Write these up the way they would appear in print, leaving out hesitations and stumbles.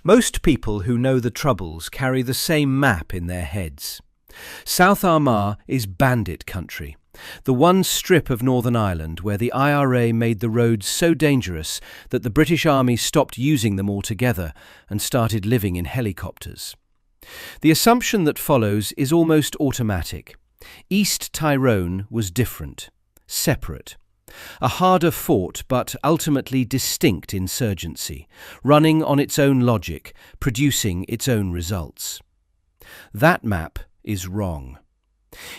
Most people who know the Troubles carry the same map in their heads. South Armagh is Bandit Country, the one strip of Northern Ireland where the IRA made the roads so dangerous that the British Army stopped using them altogether and started living in helicopters. The assumption that follows is almost automatic. East Tyrone was different, separate. A harder fought but ultimately distinct insurgency, running on its own logic, producing its own results. That map is wrong.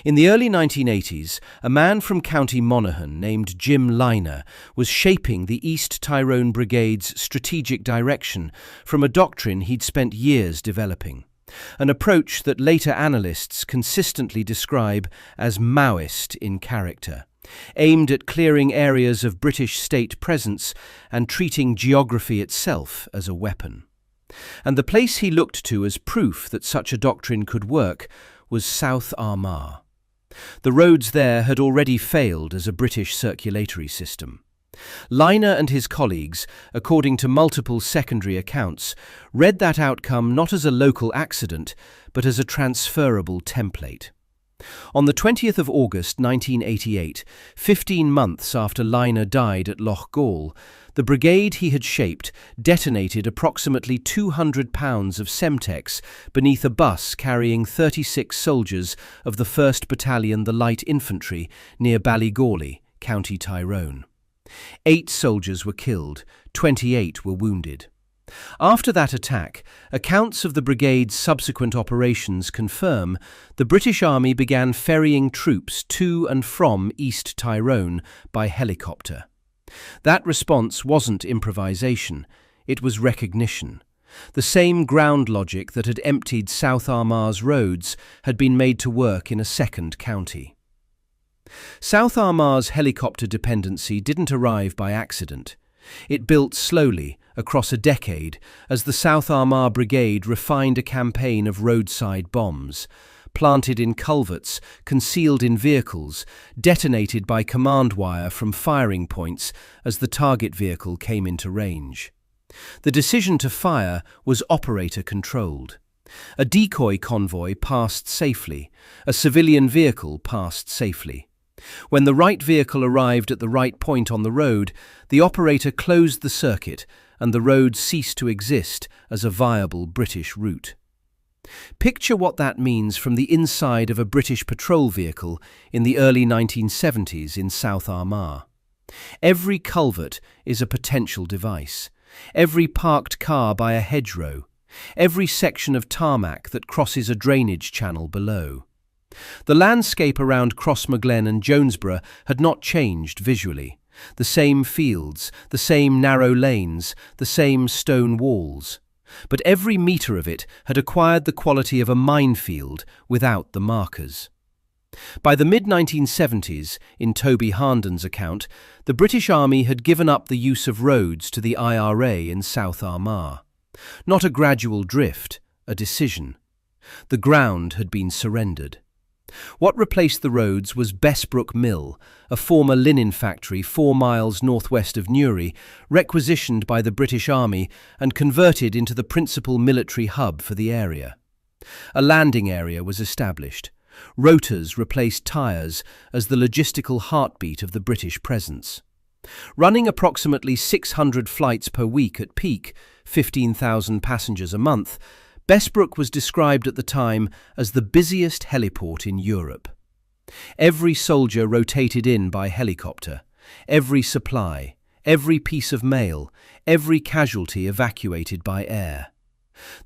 In the early 1980s, a man from County Monaghan named Jim Lynagh was shaping the East Tyrone Brigade's strategic direction from a doctrine he'd spent years developing, an approach that later analysts consistently describe as Maoist in character, aimed at clearing areas of British state presence and treating geography itself as a weapon. And the place he looked to as proof that such a doctrine could work was South Armagh. The roads there had already failed as a British circulatory system. Lynagh and his colleagues, according to multiple secondary accounts, read that outcome not as a local accident, but as a transferable template. On the 20th of August 1988, 15 months after Lynagh died at Lochgall, the brigade he had shaped detonated approximately 200 pounds of Semtex beneath a bus carrying 36 soldiers of the 1st Battalion the Light Infantry near Baligori, County Tyrone. 8 soldiers were killed, 28 were wounded. After that attack, accounts of the brigade's subsequent operations confirm the British Army began ferrying troops to and from East Tyrone by helicopter. That response wasn't improvisation, it was recognition. The same ground logic that had emptied South Armagh's roads had been made to work in a second county. South Armagh's helicopter dependency didn't arrive by accident. It built slowly, across a decade, as the South Armagh Brigade refined a campaign of roadside bombs, planted in culverts, concealed in vehicles, detonated by command wire from firing points as the target vehicle came into range. The decision to fire was operator-controlled. A decoy convoy passed safely, a civilian vehicle passed safely. When the right vehicle arrived at the right point on the road, the operator closed the circuit and the road ceased to exist as a viable British route. Picture what that means from the inside of a British patrol vehicle in the early 1970s in South Armagh. Every culvert is a potential device, every parked car by a hedgerow, every section of tarmac that crosses a drainage channel below. The landscape around Crossmaglen and Jonesborough had not changed visually. The same fields, the same narrow lanes, the same stone walls. But every metre of it had acquired the quality of a minefield without the markers. By the mid-1970s, in Toby Harnden's account, the British Army had given up the use of roads to the IRA in South Armagh. Not a gradual drift, a decision. The ground had been surrendered. What replaced the roads was Bessbrook Mill, a former linen factory 4 miles northwest of Newry, requisitioned by the British Army and converted into the principal military hub for the area. A landing area was established. Rotors replaced tyres as the logistical heartbeat of the British presence. Running approximately 600 flights per week at peak, 15,000 passengers a month, Bessbrook was described at the time as the busiest heliport in Europe. Every soldier rotated in by helicopter, every supply, every piece of mail, every casualty evacuated by air.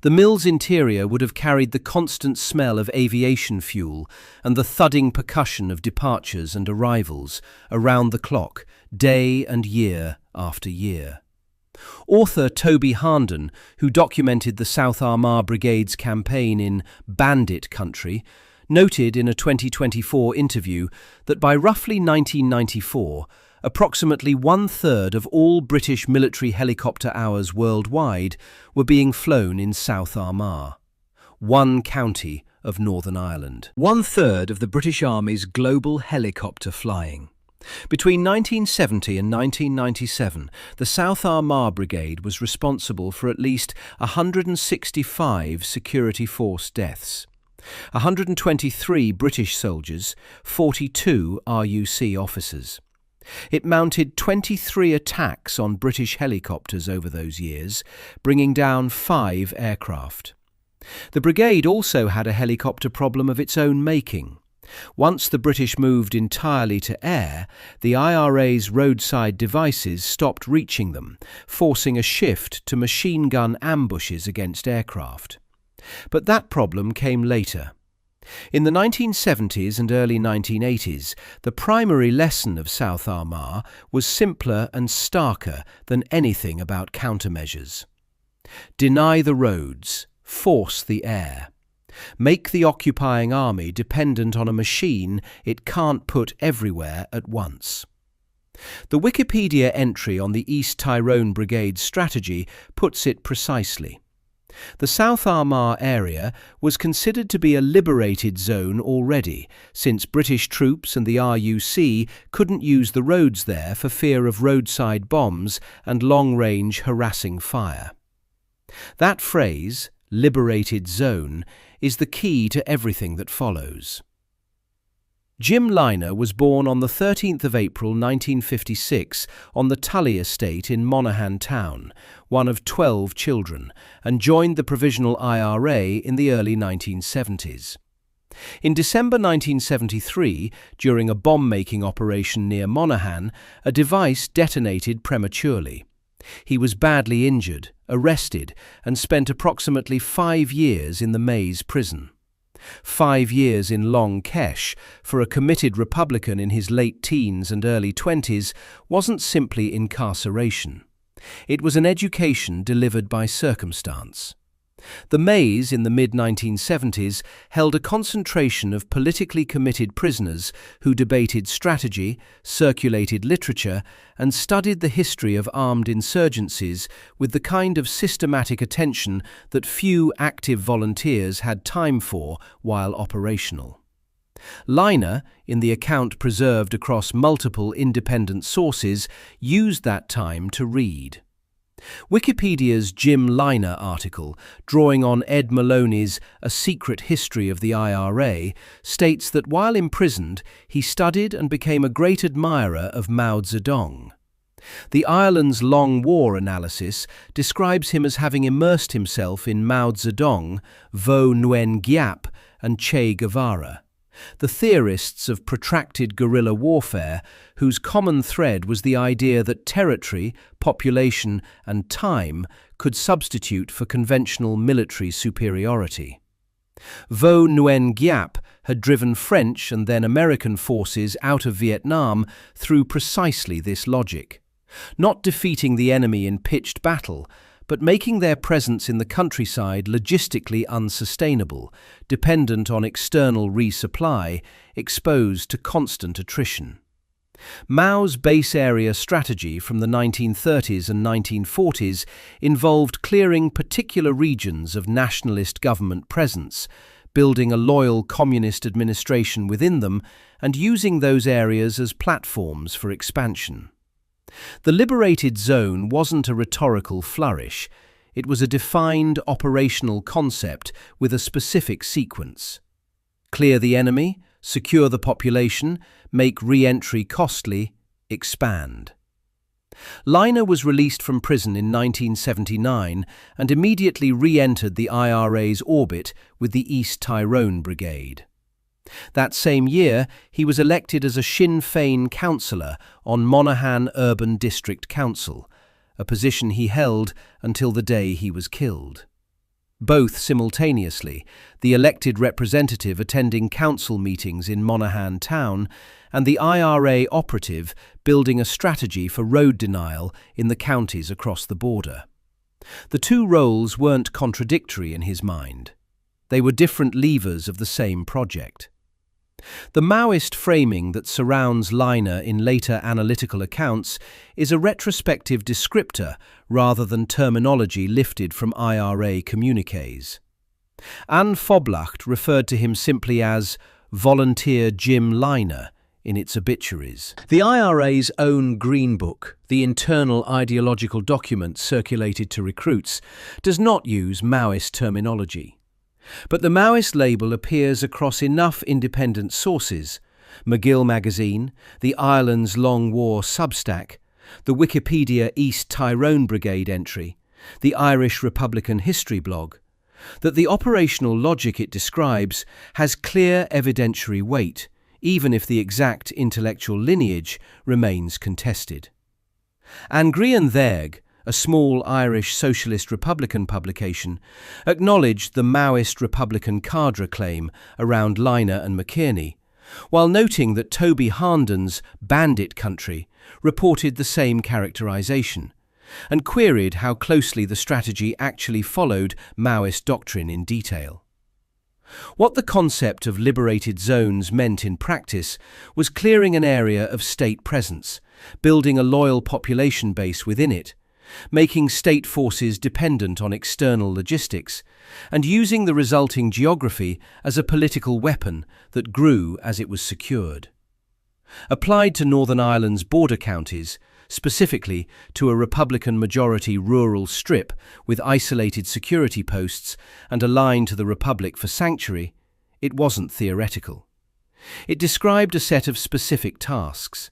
The mill's interior would have carried the constant smell of aviation fuel and the thudding percussion of departures and arrivals around the clock, day and year after year. Author Toby Harnden, who documented the South Armagh Brigade's campaign in Bandit Country, noted in a 2024 interview that by roughly 1994, approximately 1/3 of all British military helicopter hours worldwide were being flown in South Armagh, one county of Northern Ireland. 1/3 of the British Army's global helicopter flying. Between 1970 and 1997, the South Armagh Brigade was responsible for at least 165 security force deaths. 123 British soldiers, 42 RUC officers. It mounted 23 attacks on British helicopters over those years, bringing down 5 aircraft. The brigade also had a helicopter problem of its own making. Once the British moved entirely to air, the IRA's roadside devices stopped reaching them, forcing a shift to machine gun ambushes against aircraft. But that problem came later. In the 1970s and early 1980s, the primary lesson of South Armagh was simpler and starker than anything about countermeasures. Deny the roads, force the air. Make the occupying army dependent on a machine it can't put everywhere at once. The Wikipedia entry on the East Tyrone Brigade's strategy puts it precisely. The South Armagh area was considered to be a liberated zone already, since British troops and the RUC couldn't use the roads there for fear of roadside bombs and long-range harassing fire. That phrase, liberated zone, is the key to everything that follows. Jim Lynagh was born on the 13th of April 1956 on the Tully estate in Monaghan town, one of 12 children, and joined the Provisional IRA in the early 1970s. In December 1973, during a bomb-making operation near Monaghan, a device detonated prematurely. He was badly injured, arrested, and spent approximately 5 years in the Maze prison. 5 years in Long Kesh for a committed Republican in his late teens and early 20s wasn't simply incarceration. It was an education delivered by circumstance. The Maze in the mid-1970s held a concentration of politically committed prisoners who debated strategy, circulated literature, and studied the history of armed insurgencies with the kind of systematic attention that few active volunteers had time for while operational. Lynagh, in the account preserved across multiple independent sources, used that time to read. Wikipedia's Jim Lynagh article, drawing on Ed Maloney's A Secret History of the IRA, states that while imprisoned, he studied and became a great admirer of Mao Zedong. The Ireland's Long War analysis describes him as having immersed himself in Mao Zedong, Vo Nguyen Giap, and Che Guevara, the theorists of protracted guerrilla warfare whose common thread was the idea that territory, population, and time could substitute for conventional military superiority. Vo Nguyen Giap had driven French and then American forces out of Vietnam through precisely this logic, not defeating the enemy in pitched battle, but making their presence in the countryside logistically unsustainable, dependent on external resupply, exposed to constant attrition. Mao's base area strategy from the 1930s and 1940s involved clearing particular regions of nationalist government presence, building a loyal communist administration within them, and using those areas as platforms for expansion. The liberated zone wasn't a rhetorical flourish. It was a defined operational concept with a specific sequence. Clear the enemy, secure the population, make re-entry costly, expand. Lynagh was released from prison in 1979 and immediately re-entered the IRA's orbit with the East Tyrone Brigade. That same year, he was elected as a Sinn Féin councillor on Monaghan Urban District Council, a position he held until the day he was killed. Both simultaneously, the elected representative attending council meetings in Monaghan town and the IRA operative building a strategy for road denial in the counties across the border. The two roles weren't contradictory in his mind. They were different levers of the same project. The Maoist framing that surrounds Lynagh in later analytical accounts is a retrospective descriptor rather than terminology lifted from IRA communiques. Anne Foblacht referred to him simply as Volunteer Jim Lynagh in its obituaries. The IRA's own Green Book, the internal ideological document circulated to recruits, does not use Maoist terminology. But the Maoist label appears across enough independent sources: McGill magazine, the Ireland's Long War Substack, the Wikipedia East Tyrone Brigade entry, the Irish Republican History blog, that the operational logic it describes has clear evidentiary weight, even if the exact intellectual lineage remains contested. Angrian Ddaerg, a small Irish socialist Republican publication, acknowledged the Maoist Republican cadre claim around Lynagh and McKinney, while noting that Toby Harnden's Bandit Country reported the same characterization, and queried how closely the strategy actually followed Maoist doctrine in detail. What the concept of liberated zones meant in practice was clearing an area of state presence, building a loyal population base within it, making state forces dependent on external logistics, and using the resulting geography as a political weapon that grew as it was secured. Applied to Northern Ireland's border counties, specifically to a Republican-majority rural strip with isolated security posts and a line to the Republic for sanctuary, it wasn't theoretical. It described a set of specific tasks: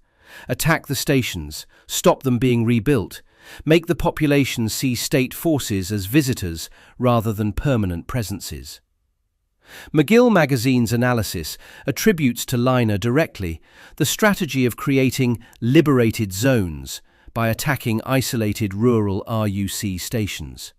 attack the stations, stop them being rebuilt, make the population see state forces as visitors rather than permanent presences. McGill magazine's analysis attributes to Lynagh directly the strategy of creating liberated zones by attacking isolated rural RUC stations.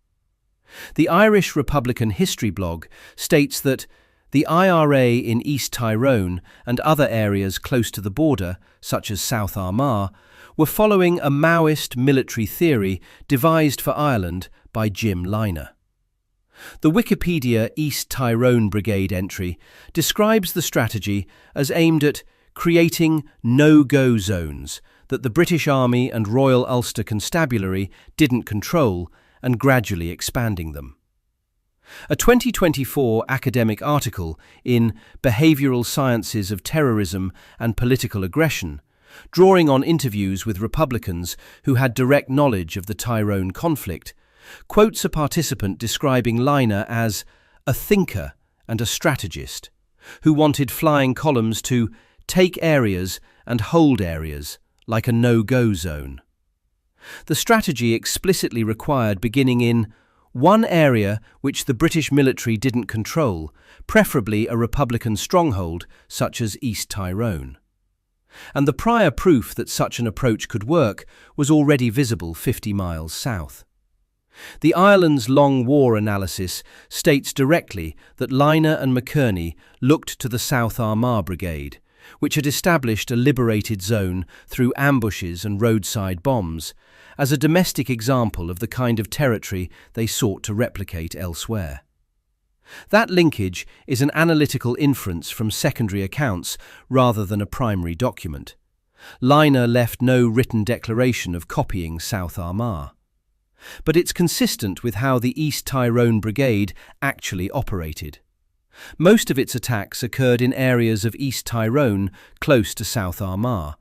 The Irish Republican History blog states that the IRA in East Tyrone and other areas close to the border, such as South Armagh, were following a Maoist military theory devised for Ireland by Jim Lynagh. The Wikipedia East Tyrone Brigade entry describes the strategy as aimed at creating no-go zones that the British Army and Royal Ulster Constabulary didn't control, and gradually expanding them. A 2024 academic article in Behavioral Sciences of Terrorism and Political Aggression, drawing on interviews with Republicans who had direct knowledge of the Tyrone conflict, quotes a participant describing Lynagh as a thinker and a strategist, who wanted flying columns to take areas and hold areas like a no-go zone. The strategy explicitly required beginning in one area which the British military didn't control, preferably a Republican stronghold such as East Tyrone. And the prior proof that such an approach could work was already visible 50 miles south. The Ireland's Long War analysis states directly that Lynagh and McKinney looked to the South Armagh Brigade, which had established a liberated zone through ambushes and roadside bombs, as a domestic example of the kind of territory they sought to replicate elsewhere. That linkage is an analytical inference from secondary accounts rather than a primary document. Lynagh left no written declaration of copying South Armagh. But it's consistent with how the East Tyrone Brigade actually operated. Most of its attacks occurred in areas of East Tyrone close to South Armagh,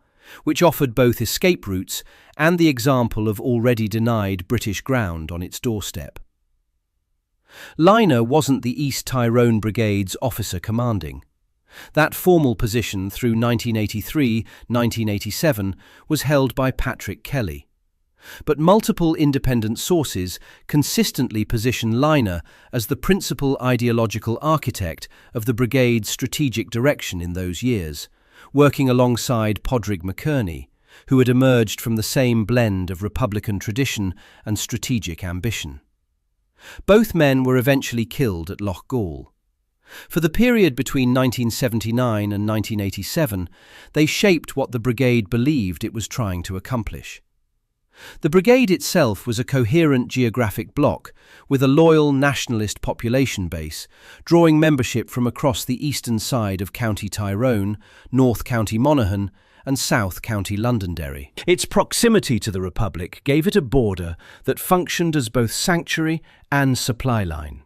which offered both escape routes and the example of already denied British ground on its doorstep. Lynagh wasn't the East Tyrone Brigade's officer commanding. That formal position through 1983-1987 was held by Patrick Kelly. But multiple independent sources consistently position Lynagh as the principal ideological architect of the brigade's strategic direction in those years, working alongside Padraig McKinney, who had emerged from the same blend of Republican tradition and strategic ambition. Both men were eventually killed at Lochgall. For the period between 1979 and 1987, they shaped what the brigade believed it was trying to accomplish. The brigade itself was a coherent geographic bloc with a loyal nationalist population base, drawing membership from across the eastern side of County Tyrone, North County Monaghan, and South County Londonderry. Its proximity to the Republic gave it a border that functioned as both sanctuary and supply line.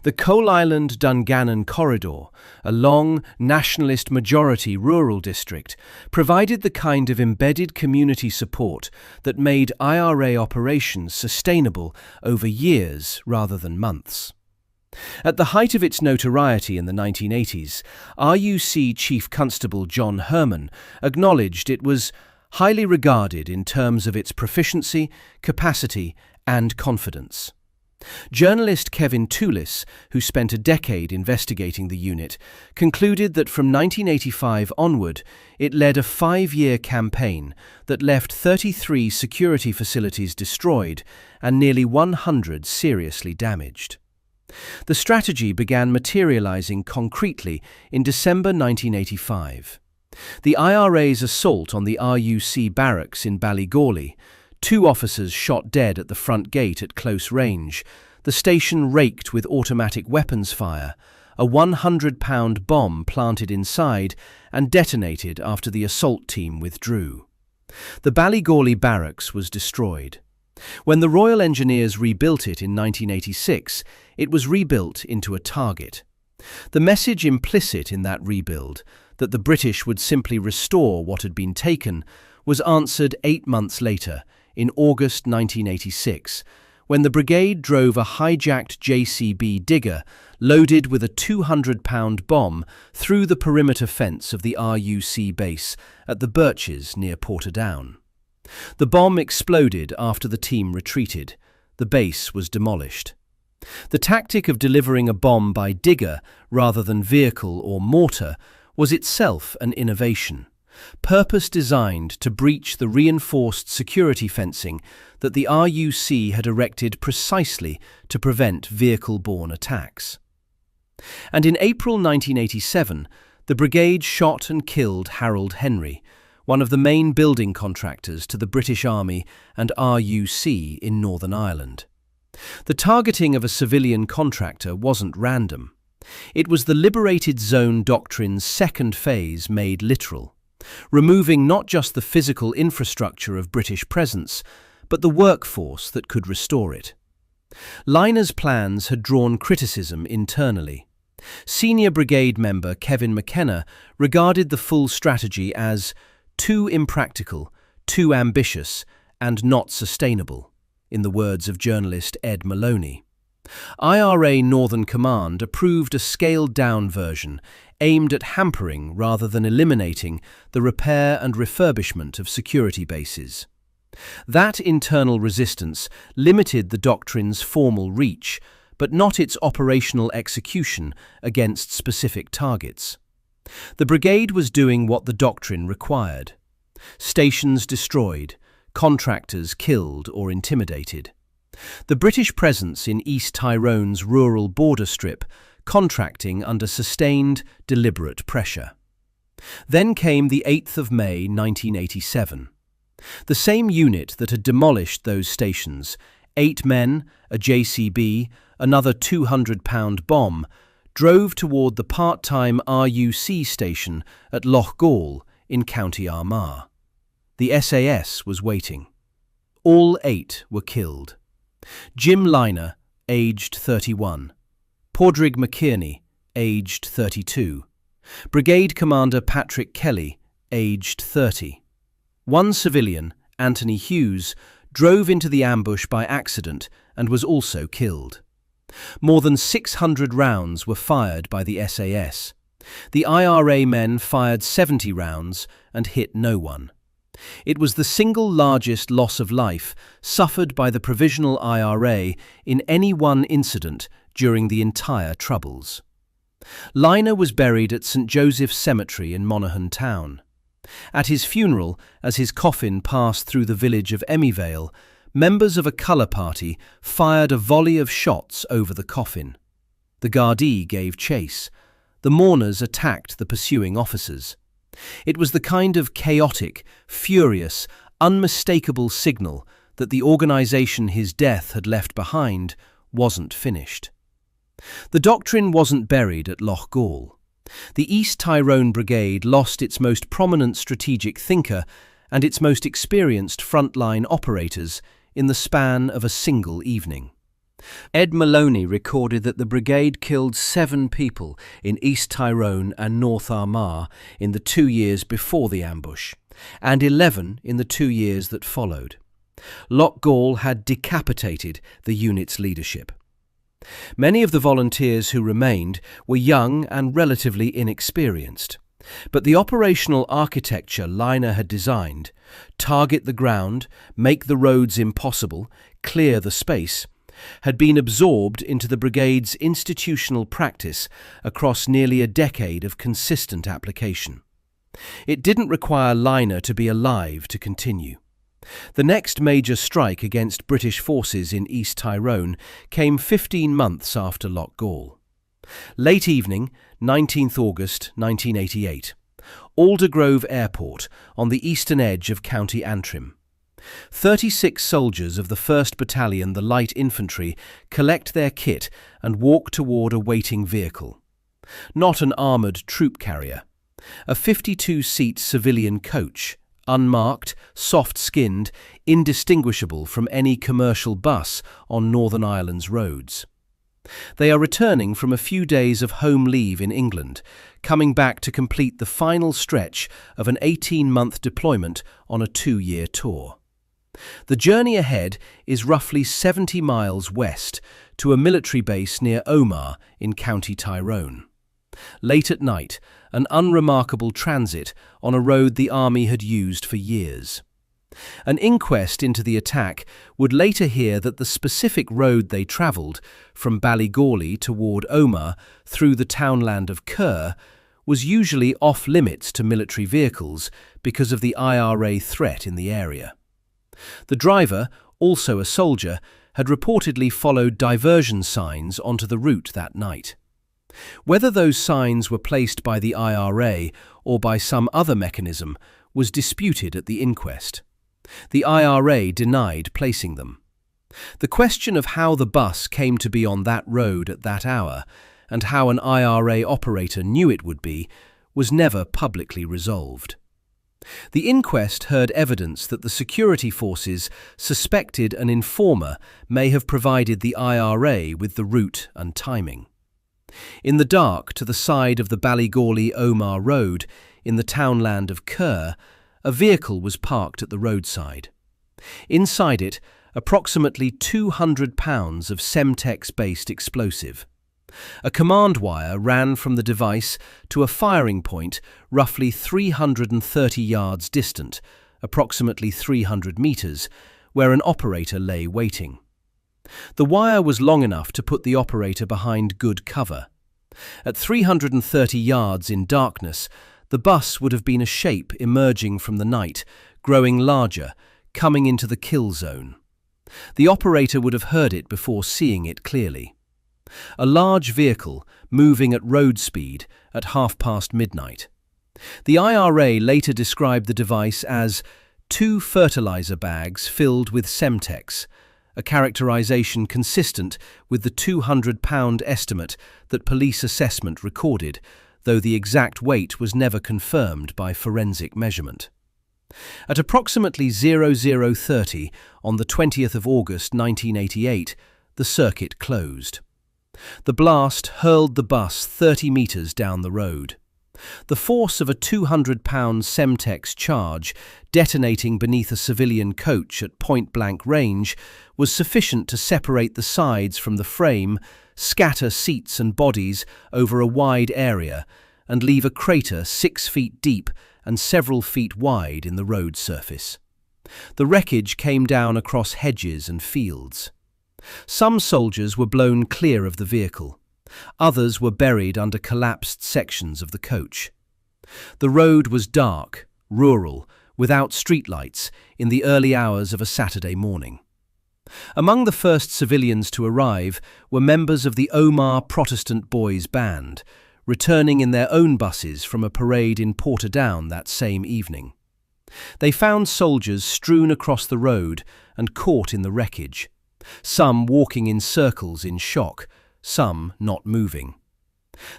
The Coal Island-Dungannon corridor, a long, nationalist-majority rural district, provided the kind of embedded community support that made IRA operations sustainable over years rather than months. At the height of its notoriety in the 1980s, RUC Chief Constable John Herman acknowledged it was highly regarded in terms of its proficiency, capacity, and confidence. Journalist Kevin Toulis, who spent a decade investigating the unit, concluded that from 1985 onward, it led a 5-year campaign that left 33 security facilities destroyed and nearly 100 seriously damaged. The strategy began materializing concretely in December 1985. The IRA's assault on the RUC barracks in Baligori, 2 officers shot dead at the front gate at close range, the station raked with automatic weapons fire, a 100-pound bomb planted inside and detonated after the assault team withdrew. The Baligori barracks was destroyed. When the Royal Engineers rebuilt it in 1986, it was rebuilt into a target. The message implicit in that rebuild, that the British would simply restore what had been taken, was answered 8 months later, in August 1986, when the brigade drove a hijacked JCB digger loaded with a 200-pound bomb through the perimeter fence of the RUC base at the Birches near Portadown. The bomb exploded after the team retreated. The base was demolished. The tactic of delivering a bomb by digger rather than vehicle or mortar was itself an innovation, purpose-designed to breach the reinforced security fencing that the RUC had erected precisely to prevent vehicle-borne attacks. And in April 1987, the brigade shot and killed Harold Henry, one of the main building contractors to the British Army and RUC in Northern Ireland. The targeting of a civilian contractor wasn't random. It was the liberated zone doctrine's second phase made literal, removing not just the physical infrastructure of British presence, but the workforce that could restore it. Lynagh's plans had drawn criticism internally. Senior brigade member Kevin McKenna regarded the full strategy as too impractical, too ambitious, and not sustainable, in the words of journalist Ed Maloney. IRA Northern Command approved a scaled-down version aimed at hampering rather than eliminating the repair and refurbishment of security bases. That internal resistance limited the doctrine's formal reach, but not its operational execution against specific targets. The brigade was doing what the doctrine required: stations destroyed, contractors killed or intimidated. The British presence in East Tyrone's rural border strip, contracting under sustained, deliberate pressure. Then came the 8th of May 1987. The same unit that had demolished those stations, 8 men, a JCB, another 200-pound bomb, drove toward the part-time RUC station at Lochgall in County Armagh. The SAS was waiting. All 8 were killed. Jim Lynagh, aged 31. Padraig McKierney, aged 32. Brigade Commander Patrick Kelly, aged 30. One civilian, Anthony Hughes, drove into the ambush by accident and was also killed. More than 600 rounds were fired by the SAS. The IRA men fired 70 rounds and hit no one. It was the single largest loss of life suffered by the Provisional IRA in any one incident during the entire Troubles. Lynagh was buried at St Joseph's Cemetery in Monaghan town. At his funeral, as his coffin passed through the village of Emmyvale, members of a colour party fired a volley of shots over the coffin. The Gardaí gave chase. The mourners attacked the pursuing officers. It was the kind of chaotic, furious, unmistakable signal that the organisation his death had left behind wasn't finished. The doctrine wasn't buried at Lochgall. The East Tyrone Brigade lost its most prominent strategic thinker and its most experienced frontline operators in the span of a single evening. Ed Maloney recorded that the brigade killed 7 people in East Tyrone and North Armagh in the 2 years before the ambush, and 11 in the 2 years that followed. Lochgall had decapitated the unit's leadership. Many of the volunteers who remained were young and relatively inexperienced, but the operational architecture Lynagh had designed, target the ground, make the roads impossible, clear the space, had been absorbed into the brigade's institutional practice across nearly a decade of consistent application. It didn't require Lynagh to be alive to continue. The next major strike against British forces in East Tyrone came 15 months after Lochgall. Late evening, 19th August 1988. Aldergrove Airport, on the eastern edge of County Antrim. 36 soldiers of the 1st Battalion, the Light Infantry, collect their kit and walk toward a waiting vehicle. Not an armoured troop carrier. A 52-seat civilian coach, unmarked, soft-skinned, indistinguishable from any commercial bus on Northern Ireland's roads. They are returning from a few days of home leave in England, coming back to complete the final stretch of an 18-month deployment on a 2-year tour. The journey ahead is roughly 70 miles west to a military base near Omagh in County Tyrone. Late at night, an unremarkable transit on a road the army had used for years. An inquest into the attack would later hear that the specific road they travelled, from Baligori toward Omagh through the townland of Kerr, was usually off-limits to military vehicles because of the IRA threat in the area. The driver, also a soldier, had reportedly followed diversion signs onto the route that night. Whether those signs were placed by the IRA or by some other mechanism was disputed at the inquest. The IRA denied placing them. The question of how the bus came to be on that road at that hour, and how an IRA operator knew it would be, was never publicly resolved. The inquest heard evidence that the security forces suspected an informer may have provided the IRA with the route and timing. In the dark, to the side of the Baligori-Omagh road, in the townland of Kerr, a vehicle was parked at the roadside. Inside it, approximately 200 pounds of Semtex-based explosive. A command wire ran from the device to a firing point roughly 330 yards distant, approximately 300 metres, where an operator lay waiting. The wire was long enough to put the operator behind good cover. At 330 yards in darkness, the bus would have been a shape emerging from the night, growing larger, coming into the kill zone. The operator would have heard it before seeing it clearly. A large vehicle moving at road speed at midnight. The IRA later described the device as 2 fertilizer bags filled with Semtex, a characterization consistent with the 200-pound estimate that police assessment recorded, though the exact weight was never confirmed by forensic measurement. At approximately 00:30 on the 20th of August 1988, the circuit closed. The blast hurled the bus 30 metres down the road. The force of a 200-pound Semtex charge, detonating beneath a civilian coach at point-blank range, was sufficient to separate the sides from the frame, scatter seats and bodies over a wide area, and leave a crater 6 feet deep and several feet wide in the road surface. The wreckage came down across hedges and fields. Some soldiers were blown clear of the vehicle. Others were buried under collapsed sections of the coach. The road was dark, rural, without streetlights in the early hours of a Saturday morning. Among the first civilians to arrive were members of the Omagh Protestant Boys Band, returning in their own buses from a parade in Portadown that same evening. They found soldiers strewn across the road and caught in the wreckage, some walking in circles in shock, some not moving.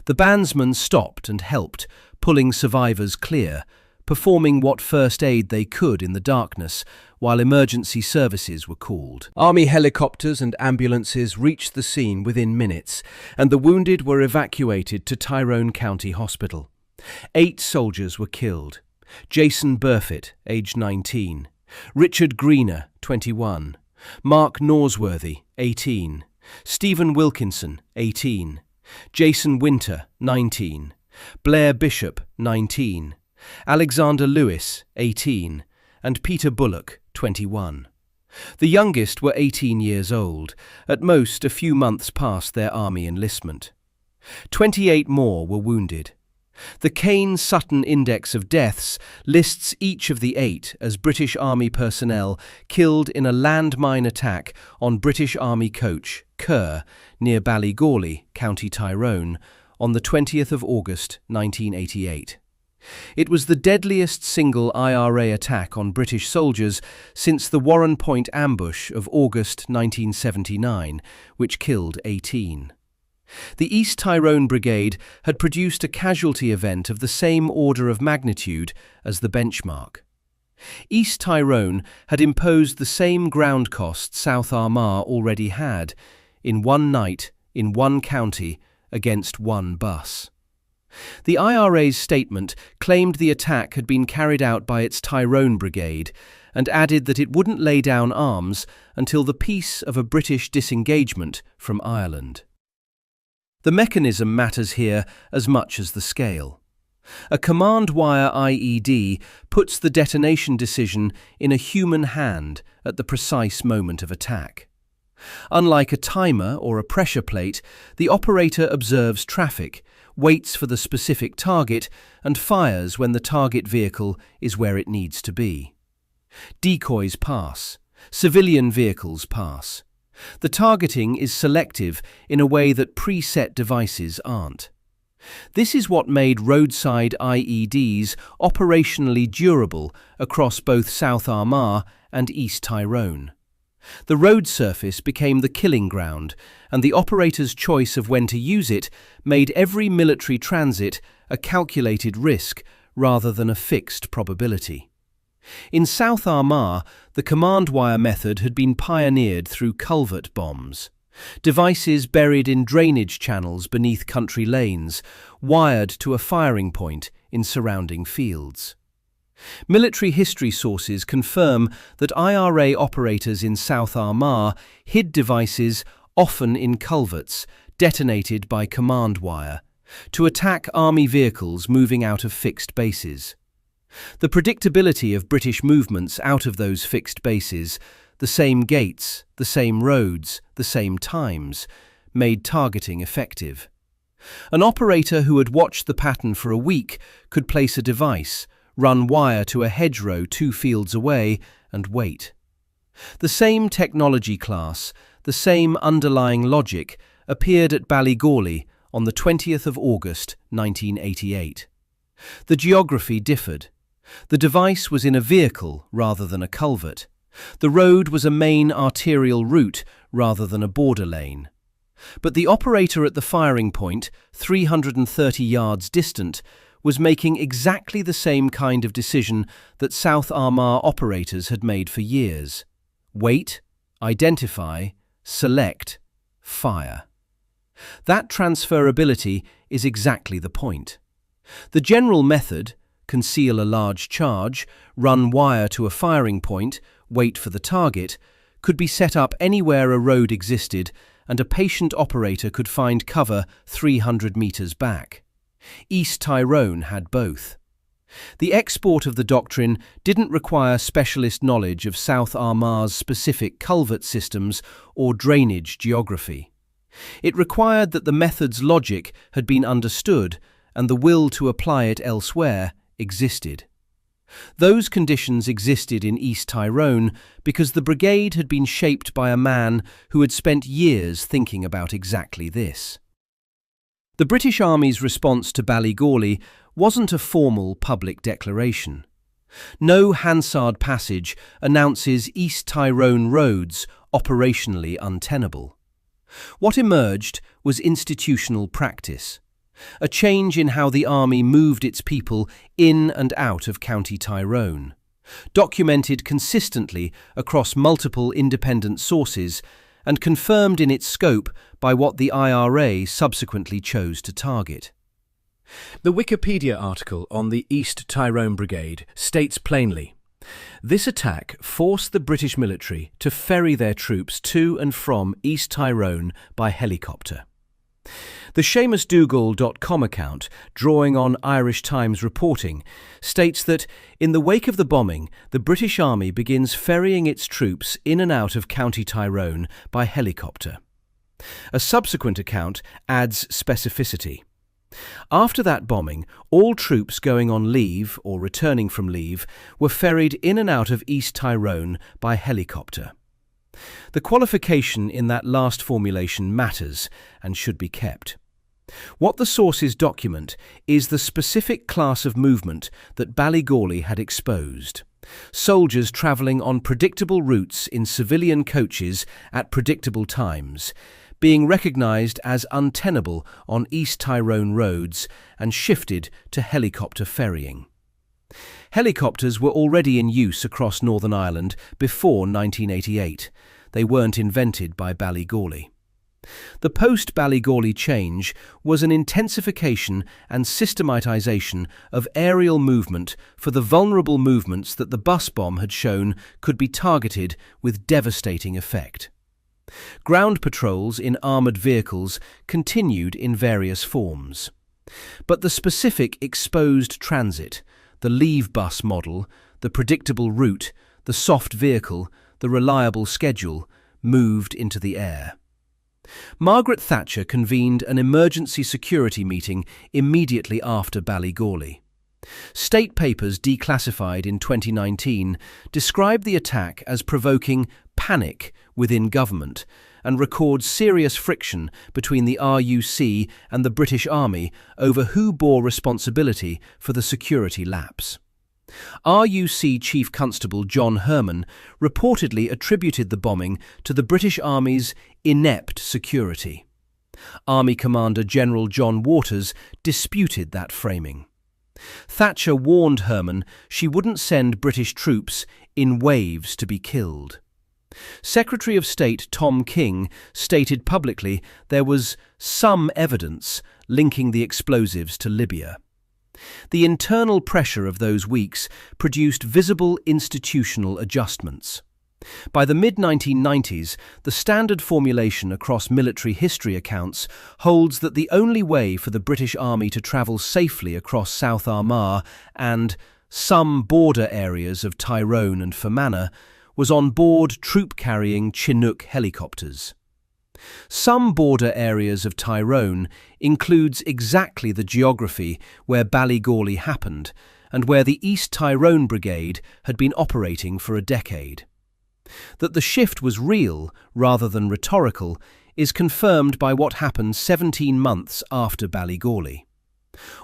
The bandsman stopped and helped, pulling survivors clear, performing what first aid they could in the darkness while emergency services were called. Army helicopters and ambulances reached the scene within minutes, and the wounded were evacuated to Tyrone County Hospital. 8 soldiers were killed. Jason Burfitt, aged 19, Richard Greener, 21, Mark Norsworthy, 18, Stephen Wilkinson, 18, Jason Winter, 19, Blair Bishop, 19, Alexander Lewis, 18, and Peter Bullock, 21. The youngest were 18 years old, at most a few months past their army enlistment. 28 more were wounded. The Kane-Sutton Index of Deaths lists each of the 8 as British Army personnel killed in a landmine attack on British Army coach Kerr near Baligori, County Tyrone, on the 20th of August 1988. It was the deadliest single IRA attack on British soldiers since the Warren Point ambush of August 1979, which killed 18. The East Tyrone Brigade had produced a casualty event of the same order of magnitude as the benchmark. East Tyrone had imposed the same ground cost South Armagh already had, in one night, in one county, against one bus. The IRA's statement claimed the attack had been carried out by its Tyrone Brigade and added that it wouldn't lay down arms until the peace of a British disengagement from Ireland. The mechanism matters here as much as the scale. A command wire IED puts the detonation decision in a human hand at the precise moment of attack. Unlike a timer or a pressure plate, the operator observes traffic, waits for the specific target, and fires when the target vehicle is where it needs to be. Decoys pass. Civilian vehicles pass. The targeting is selective in a way that preset devices aren't. This is what made roadside IEDs operationally durable across both South Armagh and East Tyrone. The road surface became the killing ground, and the operator's choice of when to use it made every military transit a calculated risk rather than a fixed probability. In South Armagh, the command wire method had been pioneered through culvert bombs, devices buried in drainage channels beneath country lanes, wired to a firing point in surrounding fields. Military history sources confirm that IRA operators in South Armagh hid devices, often in culverts, detonated by command wire, to attack army vehicles moving out of fixed bases. The predictability of British movements out of those fixed bases, the same gates, the same roads, the same times, made targeting effective. An operator who had watched the pattern for a week could place a device, run wire to a hedgerow 2 fields away, and wait. The same technology class, the same underlying logic, appeared at Baligori on the 20th of August 1988. The geography differed. The device was in a vehicle rather than a culvert. The road was a main arterial route rather than a border lane. But the operator at the firing point, 330 yards distant, was making exactly the same kind of decision that South Armagh operators had made for years. Wait, identify, select, fire. That transferability is exactly the point. The general method, conceal a large charge, run wire to a firing point, wait for the target, could be set up anywhere a road existed and a patient operator could find cover 300 metres back. East Tyrone had both. The export of the doctrine didn't require specialist knowledge of South Armagh's specific culvert systems or drainage geography. It required that the method's logic had been understood and the will to apply it elsewhere existed. Those conditions existed in East Tyrone because the brigade had been shaped by a man who had spent years thinking about exactly this. The British Army's response to Baligori wasn't a formal public declaration. No Hansard passage announces East Tyrone roads operationally untenable. What emerged was institutional practice. a change in how the army moved its people in and out of County Tyrone, documented consistently across multiple independent sources and confirmed in its scope by what the IRA subsequently chose to target. The Wikipedia article on the East Tyrone Brigade states plainly, "This attack forced the British military to ferry their troops to and from East Tyrone by helicopter." The SeamusDougal.com account, drawing on Irish Times reporting, states that in the wake of the bombing, the British Army begins ferrying its troops in and out of County Tyrone by helicopter. A subsequent account adds specificity. After that bombing, all troops going on leave or returning from leave were ferried in and out of East Tyrone by helicopter. The qualification in that last formulation matters and should be kept. What the sources document is the specific class of movement that Baligori had exposed. Soldiers travelling on predictable routes in civilian coaches at predictable times, being recognised as untenable on East Tyrone roads and shifted to helicopter ferrying. Helicopters were already in use across Northern Ireland before 1988. They weren't invented by Baligori. The post-Baligori change was an intensification and systematisation of aerial movement for the vulnerable movements that the bus bomb had shown could be targeted with devastating effect. Ground patrols in armoured vehicles continued in various forms. But the specific exposed transit, the leave bus model, the predictable route, the soft vehicle, the reliable schedule, moved into the air. Margaret Thatcher convened an emergency security meeting immediately after Baligori. State papers declassified in 2019 described the attack as provoking panic within government and record serious friction between the RUC and the British Army over who bore responsibility for the security lapse. RUC Chief Constable John Herman reportedly attributed the bombing to the British Army's inept security. Army Commander General John Waters disputed that framing. Thatcher warned Herman she wouldn't send British troops in waves to be killed. Secretary of State Tom King stated publicly there was some evidence linking the explosives to Libya. The internal pressure of those weeks produced visible institutional adjustments. By the mid-1990s, the standard formulation across military history accounts holds that the only way for the British Army to travel safely across South Armagh and some border areas of Tyrone and Fermanagh was on board troop-carrying Chinook helicopters. Some border areas of Tyrone includes exactly the geography where Baligori happened and where the East Tyrone Brigade had been operating for a decade. That the shift was real rather than rhetorical is confirmed by what happened 17 months after Baligori.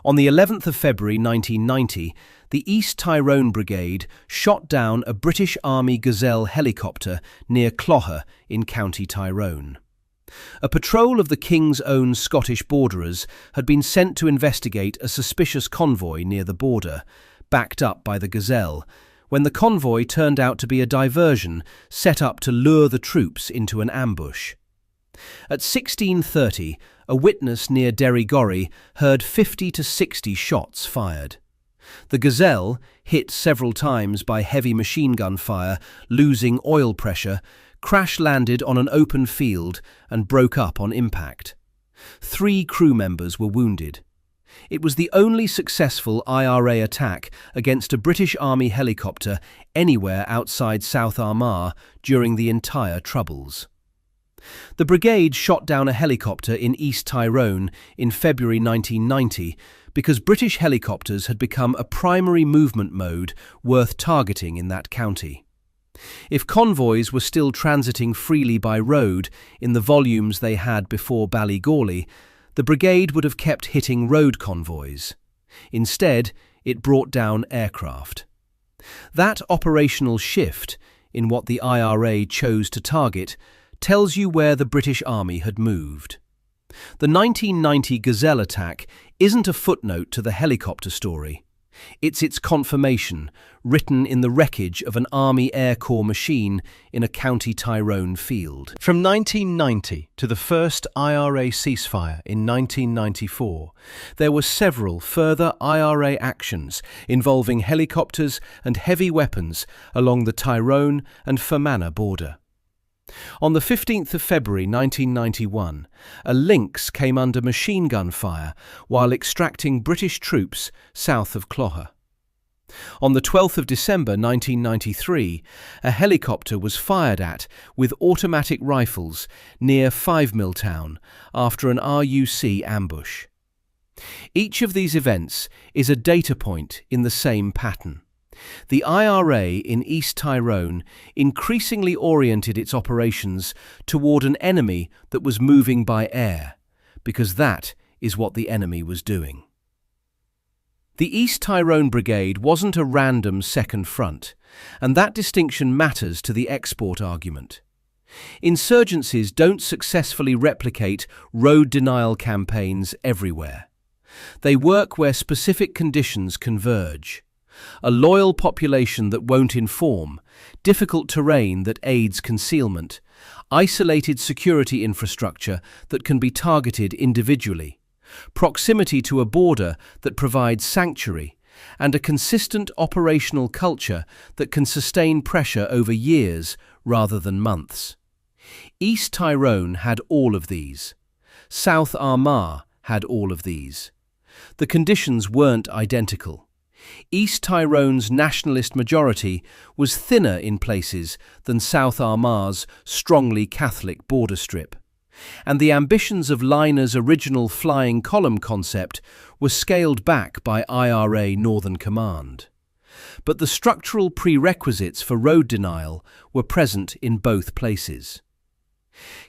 On the 11th of February 1990, the East Tyrone Brigade shot down a British Army Gazelle helicopter near Clougha in County Tyrone. A patrol of the King's Own Scottish borderers had been sent to investigate a suspicious convoy near the border, backed up by the Gazelle, when the convoy turned out to be a diversion set up to lure the troops into an ambush. At 16:30, a witness near Baligori heard 50 to 60 shots fired. The Gazelle, hit several times by heavy machine gun fire, losing oil pressure, crash-landed on an open field and broke up on impact. 3 crew members were wounded. It was the only successful IRA attack against a British Army helicopter anywhere outside South Armagh during the entire Troubles. The brigade shot down a helicopter in East Tyrone in February 1990 because British helicopters had become a primary movement mode worth targeting in that county. If convoys were still transiting freely by road in the volumes they had before Baligori, the brigade would have kept hitting road convoys. Instead, it brought down aircraft. That operational shift in what the IRA chose to target tells you where the British Army had moved. The 1990 Gazelle attack isn't a footnote to the helicopter story. It's its confirmation, written in the wreckage of an Army Air Corps machine in a County Tyrone field. From 1990 to the first IRA ceasefire in 1994, there were several further IRA actions involving helicopters and heavy weapons along the Tyrone and Fermanagh border. On the 15th of February 1991, a Lynx came under machine gun fire while extracting British troops south of Clogher. On the 12th of December 1993, a helicopter was fired at with automatic rifles near Five Mill Town after an RUC ambush. Each of these events is a data point in the same pattern. The IRA in East Tyrone increasingly oriented its operations toward an enemy that was moving by air, because that is what the enemy was doing. The East Tyrone Brigade wasn't a random second front, and that distinction matters to the export argument. Insurgencies don't successfully replicate road denial campaigns everywhere. They work where specific conditions converge. A loyal population that won't inform, difficult terrain that aids concealment, isolated security infrastructure that can be targeted individually, proximity to a border that provides sanctuary, and a consistent operational culture that can sustain pressure over years rather than months. East Tyrone had all of these. South Armagh had all of these. The conditions weren't identical. East Tyrone's nationalist majority was thinner in places than South Armagh's strongly Catholic border strip, and the ambitions of Lynagh's original flying column concept were scaled back by IRA Northern Command. But the structural prerequisites for road denial were present in both places.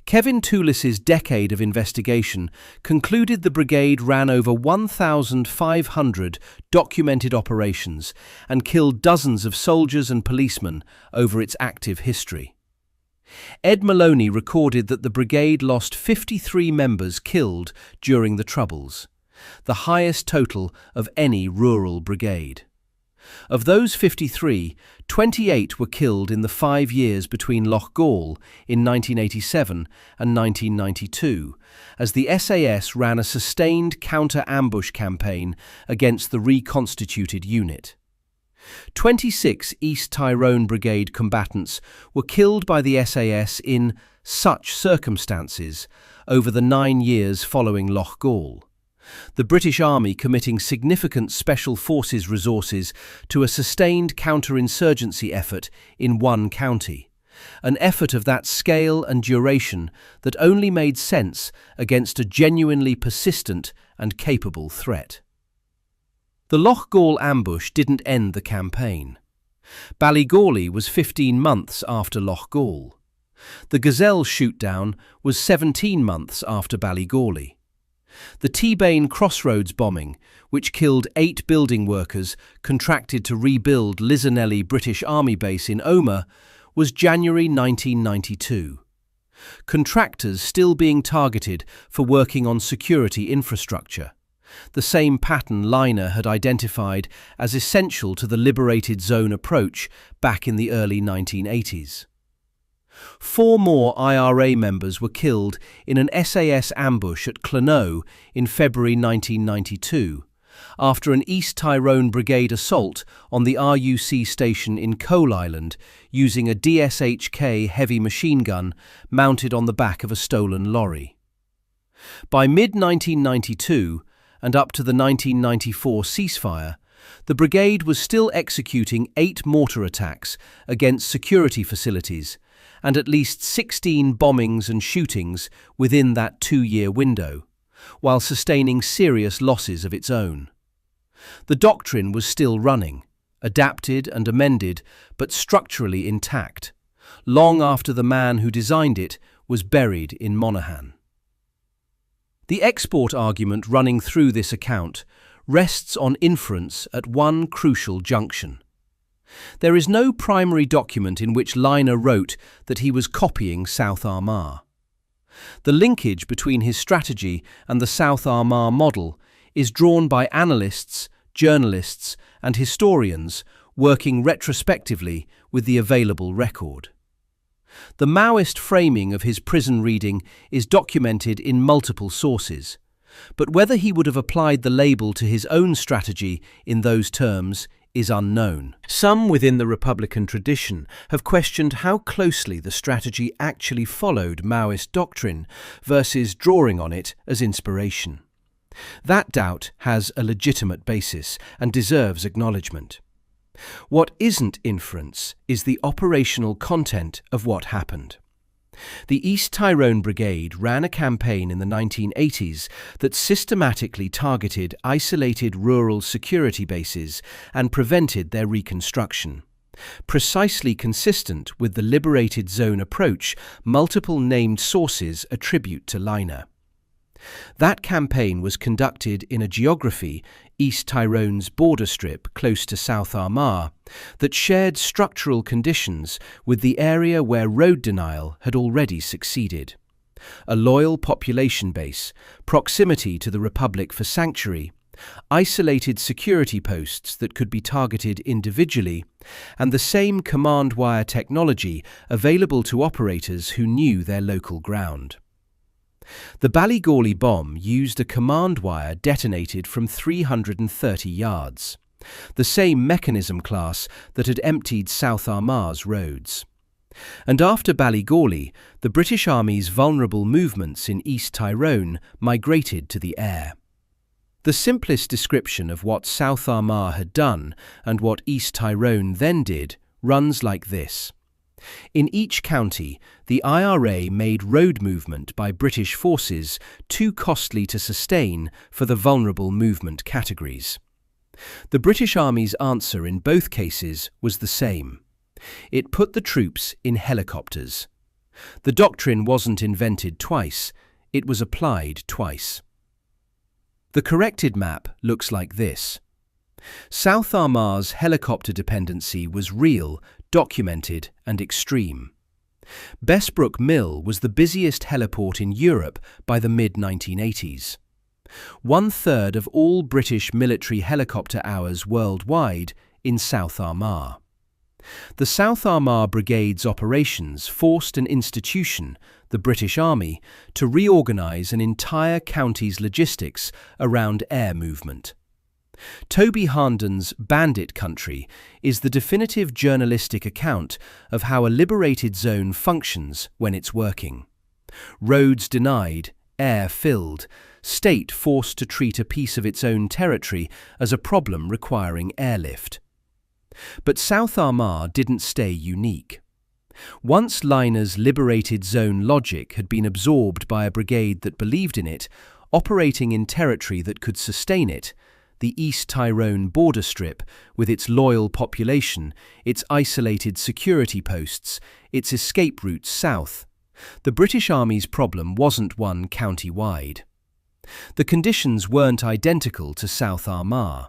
Kevin Toulis's decade of investigation concluded the brigade ran over 1,500 documented operations and killed dozens of soldiers and policemen over its active history. Ed Maloney recorded that the brigade lost 53 members killed during the Troubles, the highest total of any rural brigade. Of those 53, 28 were killed in the 5 years between Lochgall in 1987 and 1992, as the SAS ran a sustained counter-ambush campaign against the reconstituted unit. 26 East Tyrone Brigade combatants were killed by the SAS in such circumstances over the 9 years following Lochgall. The British Army committing significant special forces resources to a sustained counter-insurgency effort in one county, an effort of that scale and duration that only made sense against a genuinely persistent and capable threat. The Lochgall ambush didn't end the campaign. Baligori was 15 months after Lochgall. The Gazelle shootdown was 17 months after Baligori. The T-Bane Crossroads bombing, which killed 8 building workers contracted to rebuild Lynagh British Army base in Omagh, was January 1992. Contractors still being targeted for working on security infrastructure, the same pattern Lynagh had identified as essential to the liberated zone approach back in the early 1980s. 4 more IRA members were killed in an SAS ambush at Lynagh in February 1992, after an East Tyrone Brigade assault on the RUC station in Coal Island using a DSHK heavy machine gun mounted on the back of a stolen lorry. By mid-1992, and up to the 1994 ceasefire, the brigade was still executing 8 mortar attacks against security facilities and at least 16 bombings and shootings within that 2-year window, while sustaining serious losses of its own. The doctrine was still running, adapted and amended, but structurally intact, long after the man who designed it was buried in Monaghan. The export argument running through this account rests on inference at one crucial junction. There is no primary document in which Lynagh wrote that he was copying South Armagh. The linkage between his strategy and the South Armagh model is drawn by analysts, journalists, and historians working retrospectively with the available record. The Maoist framing of his prison reading is documented in multiple sources, but whether he would have applied the label to his own strategy in those terms is unknown. Some within the Republican tradition have questioned how closely the strategy actually followed Maoist doctrine versus drawing on it as inspiration. That doubt has a legitimate basis and deserves acknowledgement. What isn't inference is the operational content of what happened. The East Tyrone Brigade ran a campaign in the 1980s that systematically targeted isolated rural security bases and prevented their reconstruction. Precisely consistent with the liberated zone approach multiple named sources attribute to Lynagh. That campaign was conducted in a geography, East Tyrone's border strip close to South Armagh, that shared structural conditions with the area where road denial had already succeeded. A loyal population base, proximity to the Republic for sanctuary, isolated security posts that could be targeted individually, and the same command wire technology available to operators who knew their local ground. The Baligori bomb used a command wire detonated from 330 yards, the same mechanism class that had emptied South Armagh's roads. And after Baligori, the British Army's vulnerable movements in East Tyrone migrated to the air. The simplest description of what South Armagh had done and what East Tyrone then did runs like this. In each county, the IRA made road movement by British forces too costly to sustain for the vulnerable movement categories. The British Army's answer in both cases was the same. It put the troops in helicopters. The doctrine wasn't invented twice, it was applied twice. The corrected map looks like this. South Armagh's helicopter dependency was real, documented and extreme. Bessbrook Mill was the busiest heliport in Europe by the mid-1980s. 1/3 of all British military helicopter hours worldwide in South Armagh. The South Armagh Brigade's operations forced an institution, the British Army, to reorganise an entire county's logistics around air movement. Toby Harnden's Bandit Country is the definitive journalistic account of how a liberated zone functions when it's working. Roads denied, air filled, state forced to treat a piece of its own territory as a problem requiring airlift. But South Armagh didn't stay unique. Once Lynagh's liberated zone logic had been absorbed by a brigade that believed in it, operating in territory that could sustain it, the East Tyrone border strip, with its loyal population, its isolated security posts, its escape routes south, the British Army's problem wasn't one county-wide. The conditions weren't identical to South Armagh.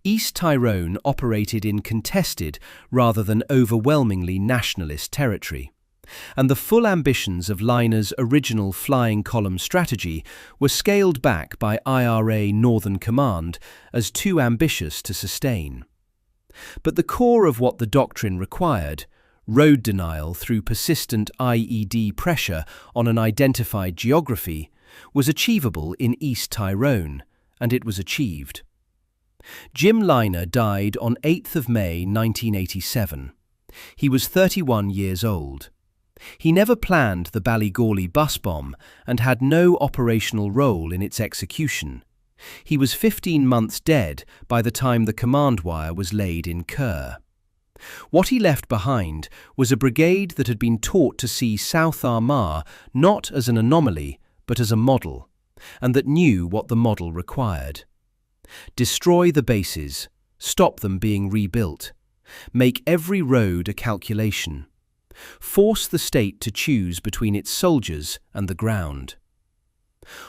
East Tyrone operated in contested rather than overwhelmingly nationalist territory, and the full ambitions of Lynagh's original flying column strategy were scaled back by IRA Northern Command as too ambitious to sustain. But the core of what the doctrine required, road denial through persistent IED pressure on an identified geography, was achievable in East Tyrone, and it was achieved. Jim Lynagh died on 8th of May 1987. He was 31 years old. He never planned the Baligori bus bomb and had no operational role in its execution. He was 15 months dead by the time the command wire was laid in Kerr. What he left behind was a brigade that had been taught to see South Armagh not as an anomaly but as a model, and that knew what the model required. Destroy the bases, stop them being rebuilt, make every road a calculation, force the state to choose between its soldiers and the ground.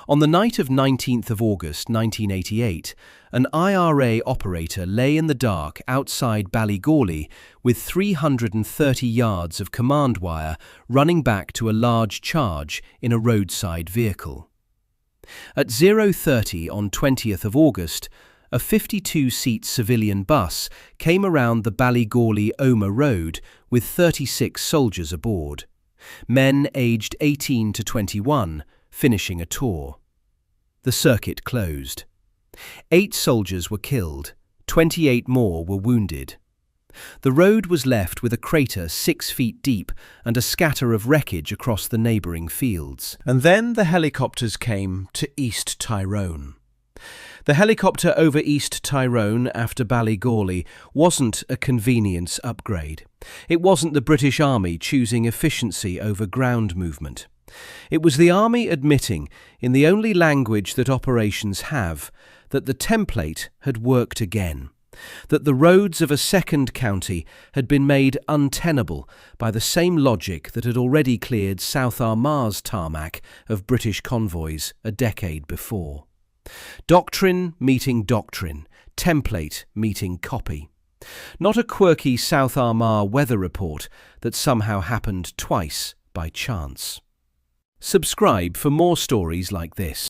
On the night of 19th of August 1988, an IRA operator lay in the dark outside Baligori with 330 yards of command wire running back to a large charge in a roadside vehicle. At 0:30 on 20th of August, a 52-seat civilian bus came around the Baligori-Omagh road with 36 soldiers aboard, men aged 18 to 21, finishing a tour. The circuit closed. 8 soldiers were killed, 28 more were wounded. The road was left with a crater 6 feet deep and a scatter of wreckage across the neighbouring fields. And then the helicopters came to East Tyrone. The helicopter over East Tyrone after Baligori wasn't a convenience upgrade. It wasn't the British Army choosing efficiency over ground movement. It was the Army admitting, in the only language that operations have, that the template had worked again, that the roads of a second county had been made untenable by the same logic that had already cleared South Armagh's tarmac of British convoys a decade before. Doctrine meeting doctrine, template meeting copy. Not a quirky South Armagh weather report that somehow happened twice by chance. Subscribe for more stories like this.